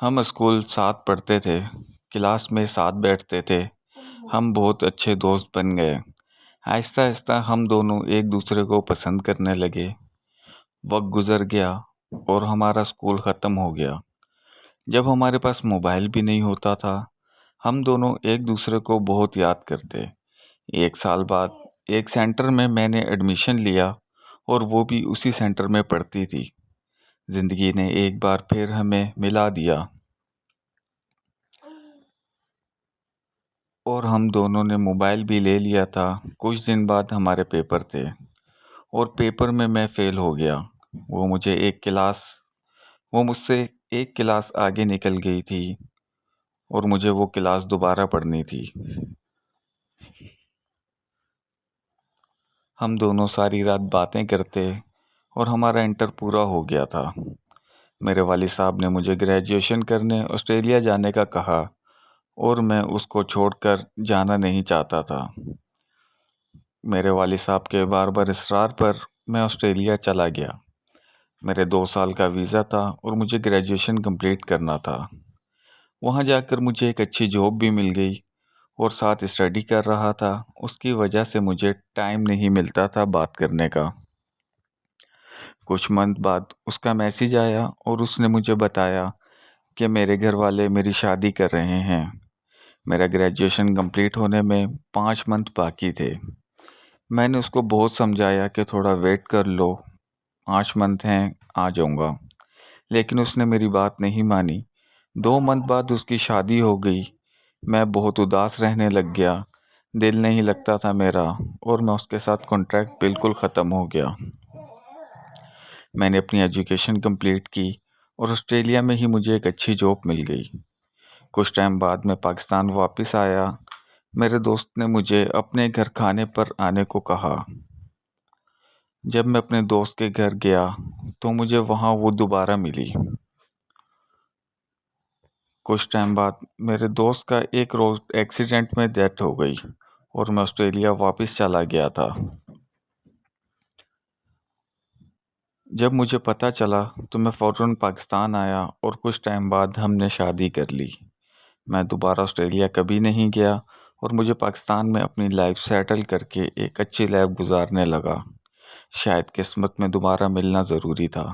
हम स्कूल साथ पढ़ते थे, क्लास में साथ बैठते थे। हम बहुत अच्छे दोस्त बन गए। आहिस्ता-आहिस्ता हम दोनों एक दूसरे को पसंद करने लगे। वक्त गुजर गया और हमारा स्कूल ख़त्म हो गया। जब हमारे पास मोबाइल भी नहीं होता था, हम दोनों एक दूसरे को बहुत याद करते। एक साल बाद एक सेंटर में मैंने एडमिशन लिया और वो भी उसी सेंटर में पढ़ती थी। ज़िंदगी ने एक बार फिर हमें मिला दिया और हम दोनों ने मोबाइल भी ले लिया था। कुछ दिन बाद हमारे पेपर थे और पेपर में मैं फ़ेल हो गया। वो मुझे एक क्लास वो मुझसे एक क्लास आगे निकल गई थी और मुझे वो क्लास दोबारा पढ़नी थी। हम दोनों सारी रात बातें करते और हमारा इंटर पूरा हो गया था। मेरे वालिद साहब ने मुझे ग्रेजुएशन करने ऑस्ट्रेलिया जाने का कहा और मैं उसको छोड़कर जाना नहीं चाहता था। मेरे वालिद साहब के बार-बार इसरार पर मैं ऑस्ट्रेलिया चला गया। मेरे 2 साल का वीज़ा था और मुझे ग्रेजुएशन कंप्लीट करना था। वहाँ जाकर मुझे एक अच्छी जॉब भी मिल गई और साथ स्टडी कर रहा था। उसकी वजह से मुझे टाइम नहीं मिलता था बात करने का। कुछ मंथ बाद उसका मैसेज आया और उसने मुझे बताया कि मेरे घर वाले मेरी शादी कर रहे हैं। मेरा ग्रेजुएशन कंप्लीट होने में 5 मंथ बाकी थे। मैंने उसको बहुत समझाया कि थोड़ा वेट कर लो, 5 मंथ हैं, आ जाऊँगा। लेकिन उसने मेरी बात नहीं मानी। 2 मंथ बाद उसकी शादी हो गई। मैं बहुत उदास रहने लग गया। दिल नहीं लगता था मेरा और मैं उसके साथ कॉन्ट्रैक्ट बिल्कुल ख़त्म हो गया। मैंने अपनी एजुकेशन कंप्लीट की और ऑस्ट्रेलिया में ही मुझे एक अच्छी जॉब मिल गई। कुछ टाइम बाद मैं पाकिस्तान वापस आया। मेरे दोस्त ने मुझे अपने घर खाने पर आने को कहा। जब मैं अपने दोस्त के घर गया तो मुझे वहाँ वो दोबारा मिली। कुछ टाइम बाद मेरे दोस्त का एक रोज़ एक्सीडेंट में डेथ हो गई और मैं ऑस्ट्रेलिया वापस चला गया था। जब मुझे पता चला तो मैं फ़ौरन पाकिस्तान आया और कुछ टाइम बाद हमने शादी कर ली। मैं दोबारा ऑस्ट्रेलिया कभी नहीं गया और मुझे पाकिस्तान में अपनी लाइफ सेटल करके एक अच्छी लाइफ गुजारने लगा। शायद किस्मत में दोबारा मिलना ज़रूरी था।